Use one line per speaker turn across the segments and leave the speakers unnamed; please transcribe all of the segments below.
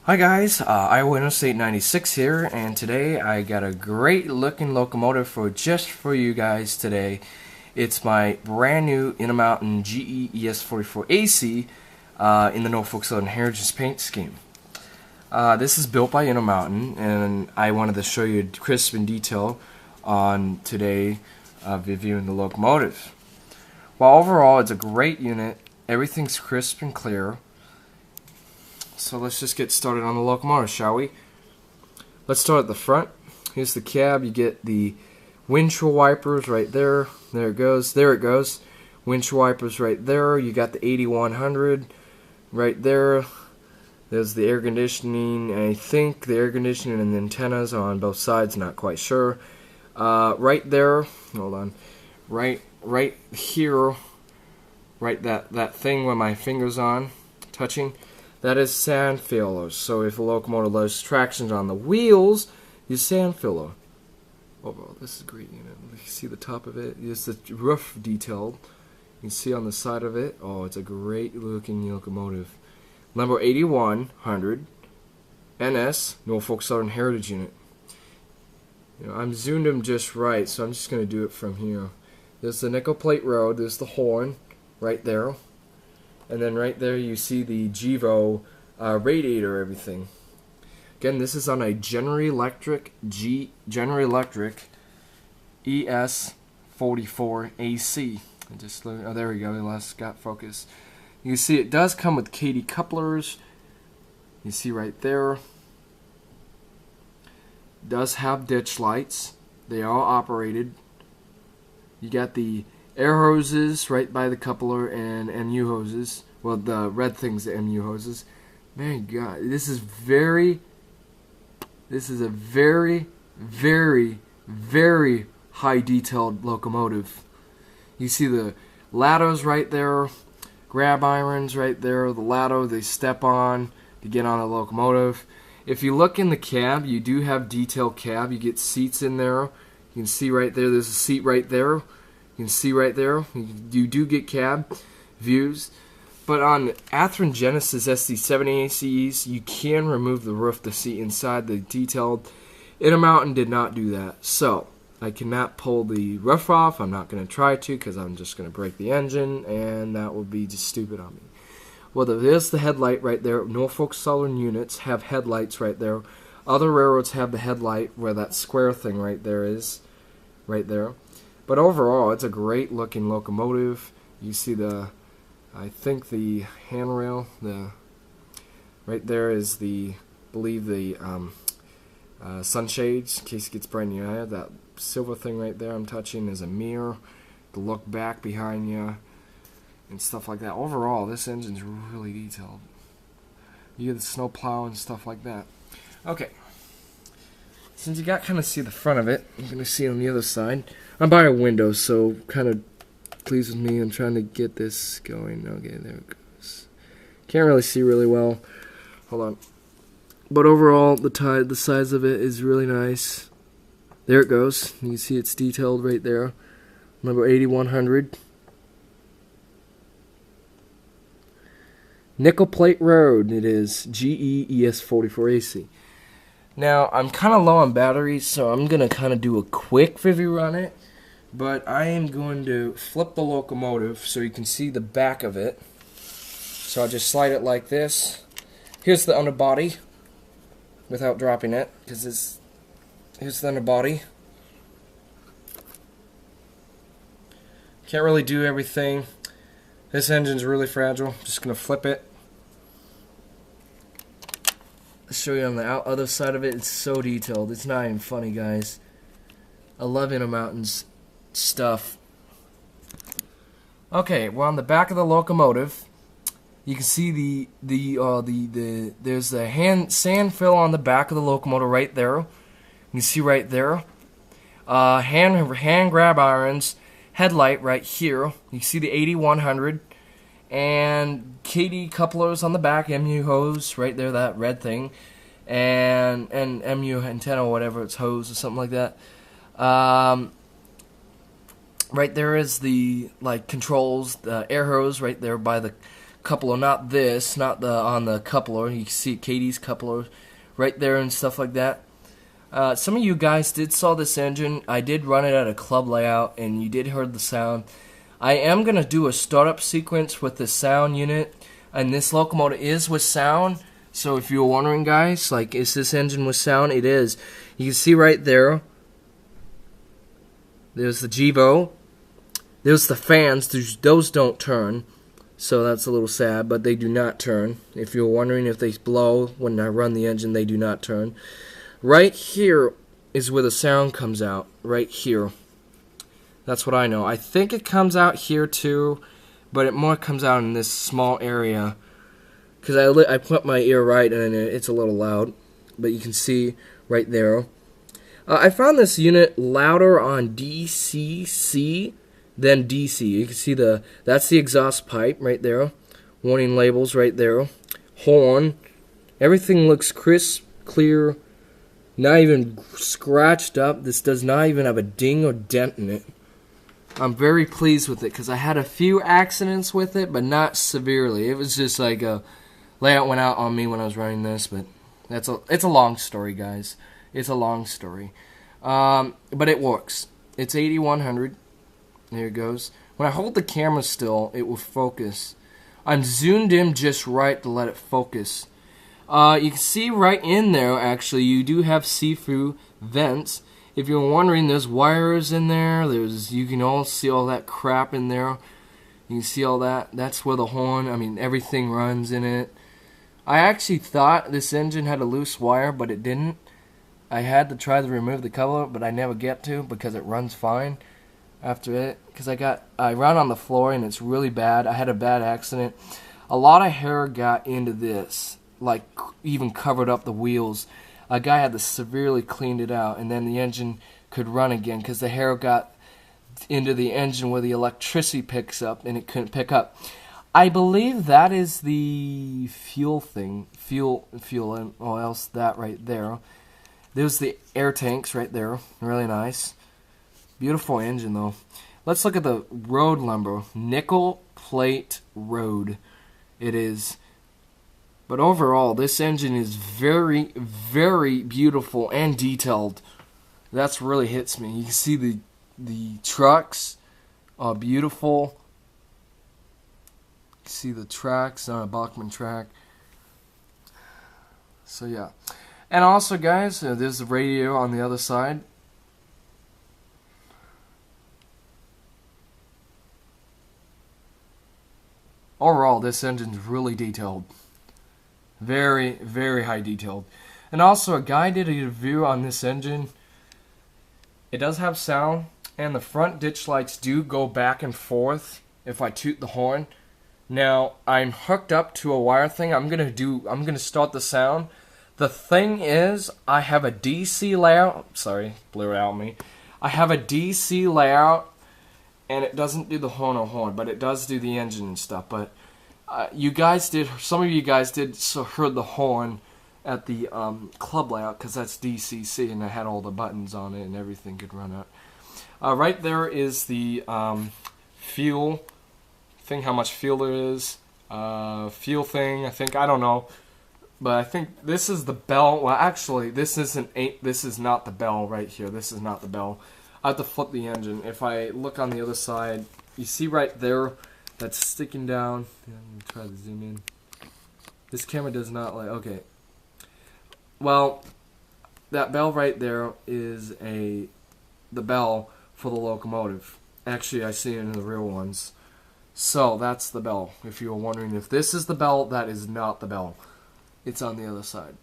Hi guys, HO Interstate 96 here, and today I got a great looking locomotive for you guys today. It's my brand new Intermountain GE ES44AC in the Norfolk Southern Heritage paint scheme. This is built by Intermountain, and I wanted to show you crisp and detail on today reviewing the locomotive. While overall it's a great unit, everything's crisp and clear. So let's just get started on the locomotive, shall we? Let's start at the front. Here's the cab. You get the windshield wipers right there. There it goes. There it goes. Windshield wipers right there. You got the 8100 right there. There's the air conditioning. I think the air conditioning and the antennas are on both sides. Not quite sure. Right there. Hold on. Right here. Right that thing where my finger's on, touching. That is sand filler. So if a locomotive loves traction on the wheels, use sand filler. Oh, this is great. You can see the top of it. It's the roof detailed. You can see on the side of it. Oh, it's a great looking locomotive. Number 8100 NS Norfolk Southern Heritage Unit. I'm zoomed them just right, so I'm just going to do it from here. There's the nickel plate road. There's the horn right there. And then right there you see the GEVO radiator, everything. Again, this is on a General Electric ES44AC. Oh, there we go. It got focus. You can see it does come with KD couplers. You see right there. It does have ditch lights. They are operated. You got the air hoses right by the coupler and MU hoses. Well, the red thing's the MU hoses. Man, God, this is a very, very, very high detailed locomotive. You see the ladders right there, grab irons right there, the ladder they step on to get on the locomotive. If you look in the cab, you do have detailed cab. You get seats in there. You can see right there, there's a seat right there. You can see right there, you do get cab views. But on Athearn Genesis SD70ACs, you can remove the roof, the seat inside, the detailed. Intermountain did not do that. So, I cannot pull the roof off. I'm not going to try to because I'm just going to break the engine, and that would be just stupid on me. Well, there's the headlight right there. Norfolk Southern units have headlights right there. Other railroads have the headlight where that square thing right there is. Right there. But overall, it's a great looking locomotive. You see I think the handrail, right there is I believe the sunshades, in case it gets bright in your eye. That silver thing right there I'm touching is a mirror to look back behind you and stuff like that. Overall, this engine's really detailed. You get the snow plow and stuff like that. Okay. Since you got kind of see the front of it, I'm going to see on the other side. I'm by a window, so kind of please with me. I'm trying to get this going. Okay, there it goes. Can't really see really well. Hold on. But overall, the size of it is really nice. There it goes. You can see it's detailed right there. Number 8100. Nickel Plate Road. It is GE ES44AC. Now, I'm kind of low on batteries, so I'm going to kind of do a quick review on it. But I am going to flip the locomotive so you can see the back of it. So I'll just slide it like this. Here's the underbody without dropping it, because here's the underbody. Can't really do everything. This engine's really fragile. Just going to flip it. I'll show you on the other side of it. It's so detailed. It's not even funny, guys. I love Intermountain's stuff. Okay, well, on the back of the locomotive, you can see there's the sand fill on the back of the locomotive right there. You can see right there. Hand grab irons, headlight right here. You can see the 8100. And KD couplers on the back, MU hose right there, that red thing, and MU antenna or whatever, it's hose or something like that. Right there is the controls, the air hose right there by the coupler, not this, not the on the coupler. You can see Katie's coupler right there and stuff like that. Some of you guys did saw this engine. I did run it at a club layout, and you did hear the sound. I am gonna do a startup sequence with the sound unit, and this locomotive is with sound. So if you were wondering, guys, like, is this engine with sound? It is. You can see right there. There's the GEVO. There's the fans. Those don't turn. So that's a little sad, but they do not turn. If you're wondering if they blow when I run the engine, they do not turn. Right here is where the sound comes out. Right here. That's what I know. I think it comes out here too, but it more comes out in this small area. Because I put my ear right and it's a little loud, but you can see right there. I found this unit louder on DCC than DC. You can see that's the exhaust pipe right there. Warning labels right there. Horn. Everything looks crisp, clear, not even scratched up. This does not even have a ding or dent in it. I'm very pleased with it because I had a few accidents with it, but not severely. It was just like a layout went out on me when I was running this, but it's a long story, guys. It's a long story. But it works. It's 8100. There it goes. When I hold the camera still, it will focus. I'm zoomed in just right to let it focus. You can see right in there, actually, you do have see-through vents. If you're wondering, there's wires in there. You can all see all that crap in there. You can see all that. That's where the horn, everything runs in it. I actually thought this engine had a loose wire, but it didn't. I had to try to remove the cover, but I never get to because it runs fine after it. Because I ran on the floor and it's really bad. I had a bad accident. A lot of hair got into this, like even covered up the wheels. A guy had to severely clean it out, and then the engine could run again because the hair got into the engine where the electricity picks up and it couldn't pick up. I believe that is the fuel thing, fuel, or else that right there. There's the air tanks right there, really nice. Beautiful engine though. Let's look at the road number, Nickel Plate Road. It is. But overall, this engine is very, very beautiful and detailed. That's really hits me. You can see the trucks are beautiful. You can see the tracks on a Bachmann track. So yeah. And also, guys, there's the radio on the other side. Overall, this engine's really detailed. Very, very high detailed. And also, a guy did a review on this engine. It does have sound, and the front ditch lights do go back and forth if I toot the horn. Now, I'm hooked up to a wire thing. I'm gonna start the sound. The thing is, I have a DC layout. Sorry, blew it out on me. I have a DC layout, and it doesn't do the horn, but it does do the engine and stuff. But some of you guys did heard the horn at the club layout because that's DCC, and I had all the buttons on it and everything could run out. Right there is the fuel thing, how much fuel there is. Fuel thing, I don't know. But I think this is the bell. Well, actually, this is not the bell right here. This is not the bell. I have to flip the engine. If I look on the other side, you see right there, that's sticking down. Yeah, let me try to zoom in. This camera does not like. Okay. Well, that bell right there is the bell for the locomotive. Actually, I see it in the real ones. So that's the bell. If you were wondering if this is the bell, that is not the bell. It's on the other side.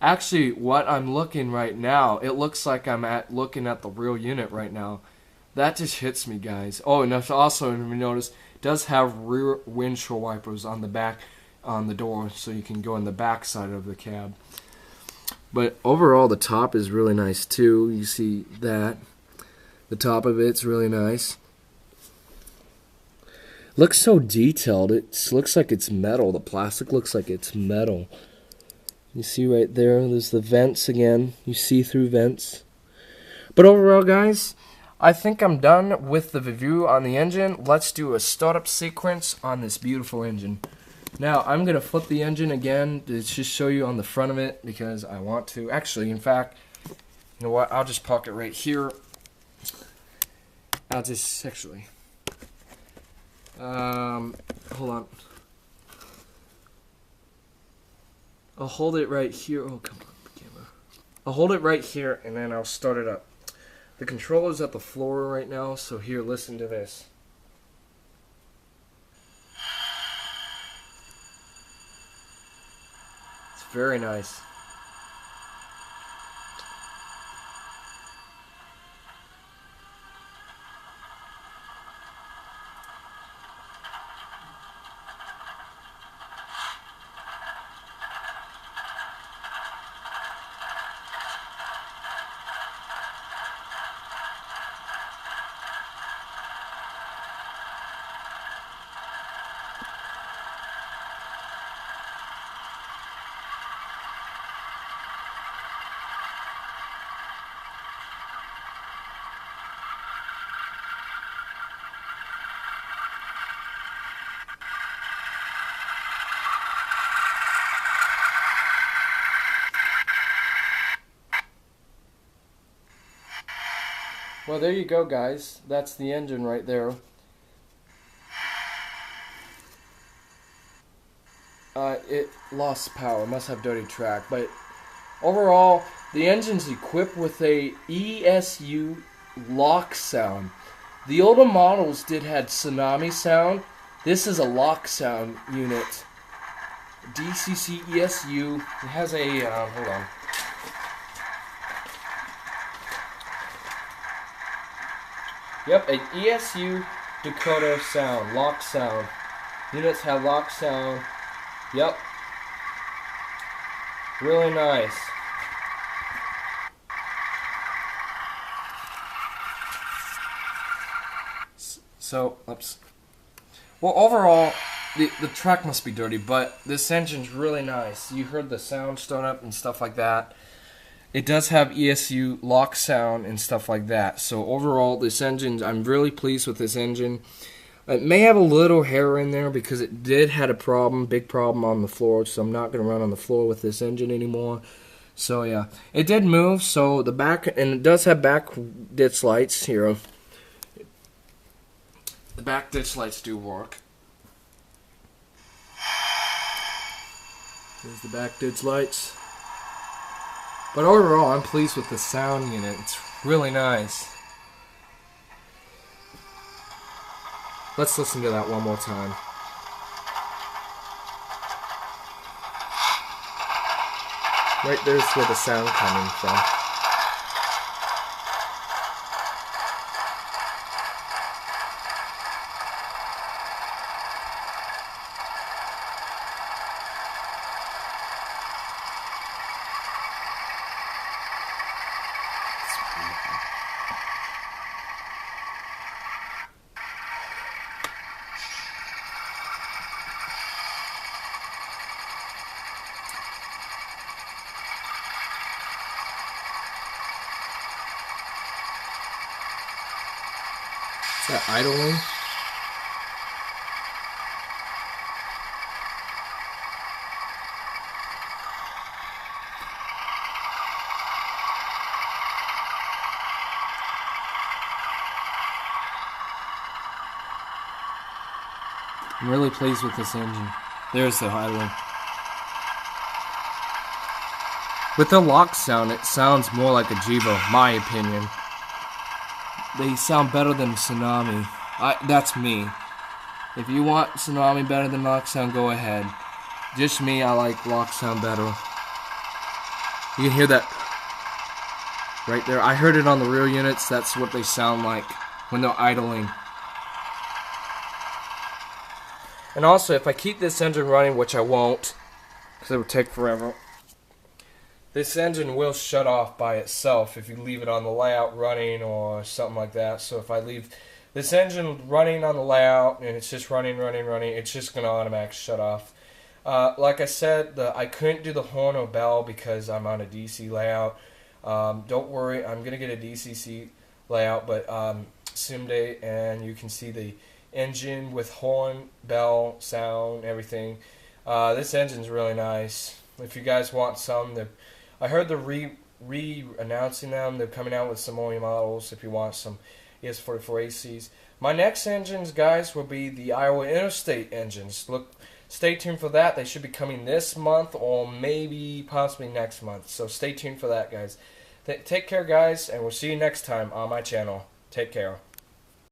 Actually, what I'm looking right now, it looks like I'm looking at the real unit right now. That just hits me, guys. Oh, and also, if you notice, it does have rear windshield wipers on the back, on the door, so you can go in the back side of the cab. But overall, the top is really nice too. You see that. The top of it's really nice. Looks so detailed. It looks like it's metal. The plastic looks like it's metal. You see right there's the vents again. You see through vents. But overall, guys, I think I'm done with the review on the engine. Let's do a startup sequence on this beautiful engine. Now, I'm going to flip the engine again to just show you on the front of it because I want to. Actually, in fact, you know what? I'll just park it right here. I'll just, actually, hold on. I'll hold it right here. Oh, come on, camera. I'll hold it right here, and then I'll start it up. The controller's at the floor right now, so here, listen to this. It's very nice. Well, there you go, guys. That's the engine right there. It lost power. Must have dirty track. But overall, the engine's equipped with a ESU lock sound. The older models had tsunami sound. This is a lock sound unit. DCC ESU. It has a, hold on. Yep, an ESU Dakota sound, lock sound. Units have lock sound. Yep. Really nice. So, oops. Well, overall, the track must be dirty, but this engine's really nice. You heard the sound start up and stuff like that. It does have ESU lock sound and stuff like that. So overall, this engine, I'm really pleased with this engine. It may have a little hair in there because it did had a problem, big problem on the floor. So I'm not going to run on the floor with this engine anymore. So yeah, it did move. So the back, and it does have back ditch lights here. The back ditch lights do work. There's the back ditch lights. But overall, I'm pleased with the sound unit. It's really nice. Let's listen to that one more time. Right there's where the sound coming from. Is that idling? I'm really pleased with this engine. There's the idling. With the lock sound, it sounds more like a Jevo, my opinion. They sound better than Tsunami. That's me. If you want Tsunami better than lock sound, go ahead. Just me, I like lock sound better. You can hear that right there. I heard it on the rear units. That's what they sound like when they're idling. And also, if I keep this engine running, which I won't, because it would take forever, this engine will shut off by itself if you leave it on the layout running or something like that. So if I leave this engine running on the layout and it's just running, it's just going to automatically shut off. Like I said, I couldn't do the horn or bell because I'm on a DC layout. Don't worry, I'm going to get a DCC layout, but sim day, and you can see the engine with horn, bell, sound, everything. This engine's really nice. If you guys want some, I heard they're re-announcing them. They're coming out with some more models if you want some ES44ACs. My next engines, guys, will be the Iowa Interstate engines. Stay tuned for that. They should be coming this month or maybe possibly next month. So stay tuned for that, guys. Take care, guys, and we'll see you next time on my channel. Take care.